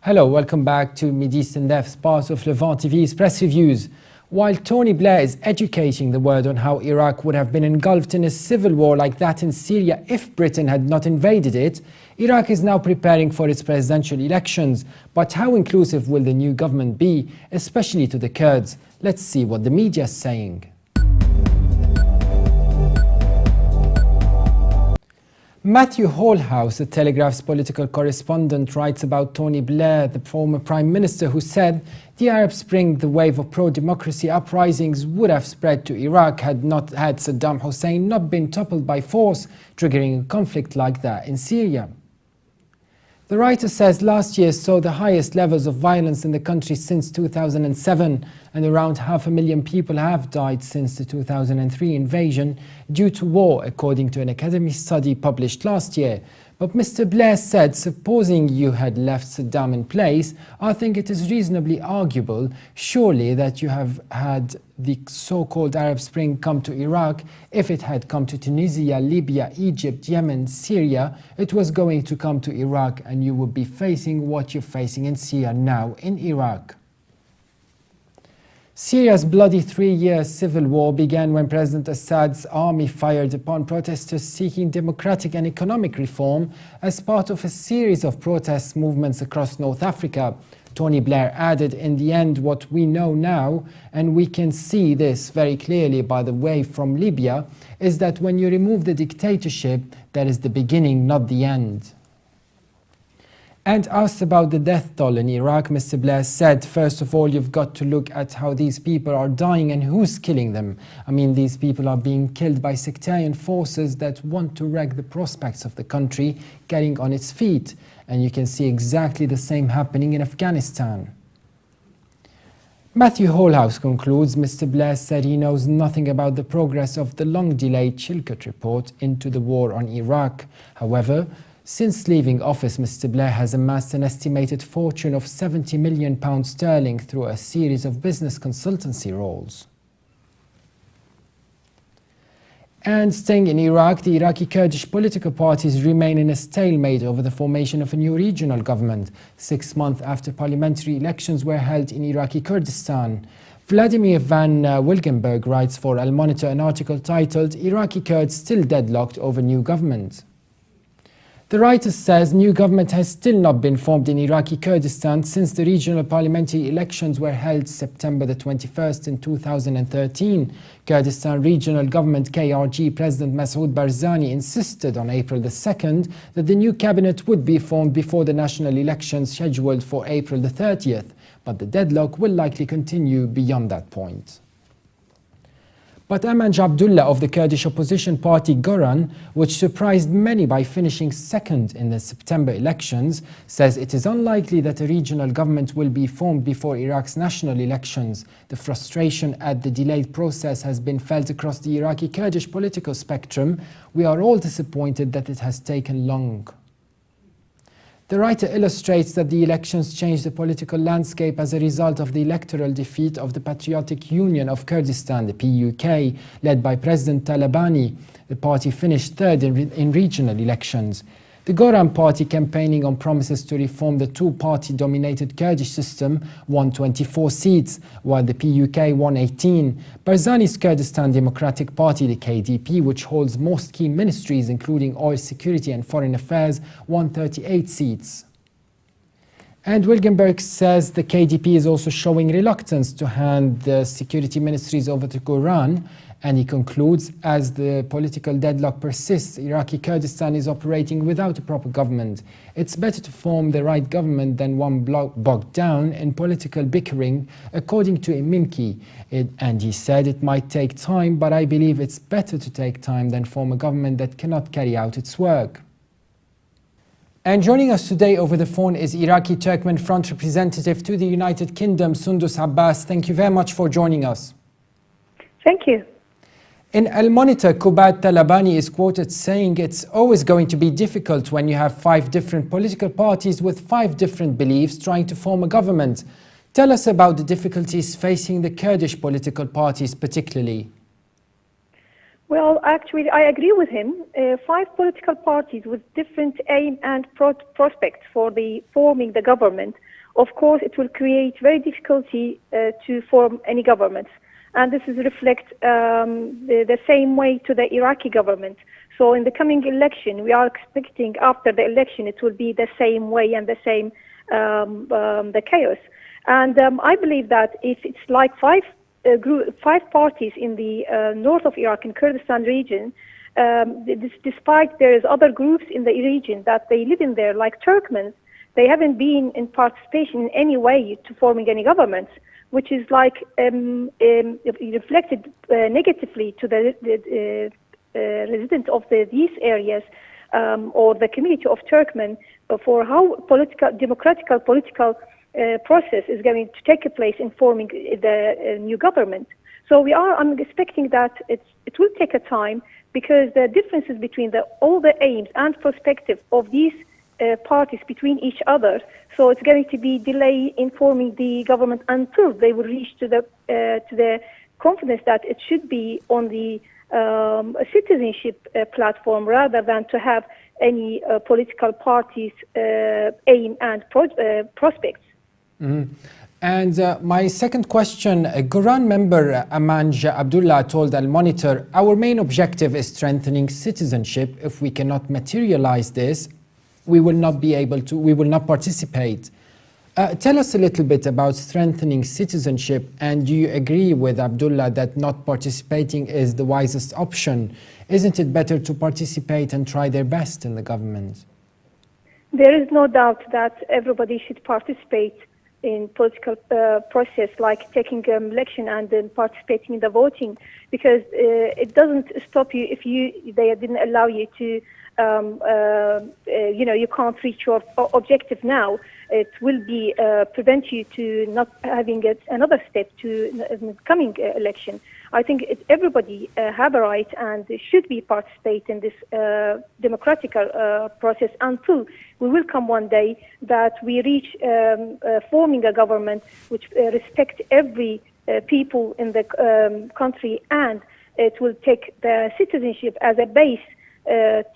Hello, welcome back to Mideast In-Depth, part of Levant TV's press reviews. While Tony Blair is educating the world on how Iraq would have been engulfed in a civil war like that in Syria if Britain had not invaded it, Iraq is now preparing for its presidential elections. But how inclusive will the new government be, especially to the Kurds? Let's see what the media is saying. Matthew Hallhouse, The Telegraph's political correspondent, writes about Tony Blair, the former Prime Minister, who said the Arab Spring, the wave of pro-democracy uprisings, would have spread to Iraq had Saddam Hussein not been toppled by force, triggering a conflict like that in Syria. The writer says last year saw the highest levels of violence in the country since 2007, and around 500,000 people have died since the 2003 invasion due to war, according to an academic study published last year. But Mr. Blair said, supposing you had left Saddam in place, I think it is reasonably arguable, surely, that you have had the so-called Arab Spring come to Iraq. If it had come to Tunisia, Libya, Egypt, Yemen, Syria, it was going to come to Iraq, and you would be facing what you're facing in Syria now in Iraq. Syria's bloody 3-year civil war began when President Assad's army fired upon protesters seeking democratic and economic reform as part of a series of protest movements across North Africa. Tony Blair added, in the end, what we know now, and we can see this very clearly by the way from Libya, is that when you remove the dictatorship, that is the beginning, not the end. And asked about the death toll in Iraq, Mr. Blair said, first of all, you've got to look at how these people are dying and who's killing them. I mean, these people are being killed by sectarian forces that want to wreck the prospects of the country getting on its feet. And you can see exactly the same happening in Afghanistan. Matthew Hallhouse concludes, Mr. Blair said he knows nothing about the progress of the long-delayed Chilcot report into the war on Iraq. However, since leaving office, Mr. Blair has amassed an estimated fortune of £70 million through a series of business consultancy roles. And staying in Iraq, the Iraqi Kurdish political parties remain in a stalemate over the formation of a new regional government, 6 months after parliamentary elections were held in Iraqi Kurdistan. Vladimir van Wilgenberg writes for Al-Monitor an article titled, Iraqi Kurds Still Deadlocked Over New Government. The writer says new government has still not been formed in Iraqi Kurdistan since the regional parliamentary elections were held September the 21st in 2013. Kurdistan Regional Government KRG President Masoud Barzani insisted on April the 2nd that the new cabinet would be formed before the national elections scheduled for April the 30th, but the deadlock will likely continue beyond that point. But Amanj Abdullah of the Kurdish opposition party Goran, which surprised many by finishing second in the September elections, says it is unlikely that a regional government will be formed before Iraq's national elections. The frustration at the delayed process has been felt across the Iraqi Kurdish political spectrum. We are all disappointed that it has taken long. The writer illustrates that the elections changed the political landscape as a result of the electoral defeat of the Patriotic Union of Kurdistan, the PUK, led by President Talabani. The party finished third in regional elections. The Goran party, campaigning on promises to reform the two-party dominated Kurdish system, won 24 seats, while the PUK won 18. Barzani's Kurdistan Democratic Party, the KDP, which holds most key ministries including oil security and foreign affairs, won 38 seats. And Wilgenberg says the KDP is also showing reluctance to hand the security ministries over to Goran. And he concludes, as the political deadlock persists, Iraqi Kurdistan is operating without a proper government. It's better to form the right government than one bogged down in political bickering, according to Imimki. And he said it might take time, but I believe it's better to take time than form a government that cannot carry out its work. And joining us today over the phone is Iraqi Turkmen Front representative to the United Kingdom, Sundus Abbas. Thank you very much for joining us. Thank you. In Al-Monitor, Kubat Talabani is quoted saying it's always going to be difficult when you have 5 different political parties with 5 different beliefs trying to form a government. Tell us about the difficulties facing the Kurdish political parties particularly. Well, actually, I agree with him. 5 political parties with different aim and prospects for forming the government. Of course, it will create very difficulty to form any governments. And this is reflect the same way to the Iraqi government. So in the coming election, we are expecting after the election, it will be the same way and the same the chaos. And I believe that if it's like 5 parties in the north of Iraq, in Kurdistan region, despite there is other groups in the region that they live in there, like Turkmens, they haven't been in participation in any way to forming any governments, which is like reflected negatively to the residents of these areas or the community of Turkmen for how democratic political process is going to take place in forming the new government. So I'm expecting that it will take a time because the differences between all the aims and perspectives of these parties between each other. So it's going to be delay in forming the government until they will reach to the confidence that it should be on the citizenship platform rather than to have any political parties' aim and prospects. Mm-hmm. And my second question, Quran member Amanj Abdullah told Al-Monitor, our main objective is strengthening citizenship. If we cannot materialize this, we will not participate. Tell us a little bit about strengthening citizenship, and do you agree with Abdullah that not participating is the wisest option? Isn't it better to participate and try their best in the government? There is no doubt that everybody should participate in political process, like taking election and then participating in the voting, because it doesn't stop you if they didn't allow you to, you can't reach your objective now. It will be prevent you to not having another step to the coming election. I think everybody have a right and should be participate in this democratic process until we will come one day that we reach forming a government which respect every people in the country, and it will take the citizenship as a base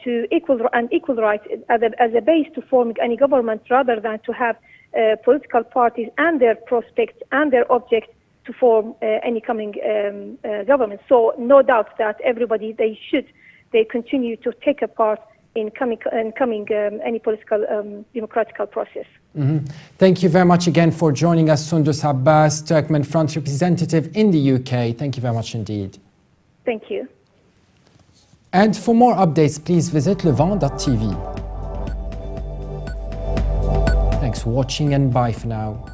to equal right as a base to forming any government, rather than to have political parties and their prospects and their objects to form any coming government. So no doubt that everybody they continue to take a part in coming any political democratic process. Mm-hmm. Thank you very much again for joining us, Sundus Abbas, Turkmen Front representative in the UK. Thank you very much indeed. Thank you. And for more updates, please visit levant.tv. Thanks for watching and bye for now.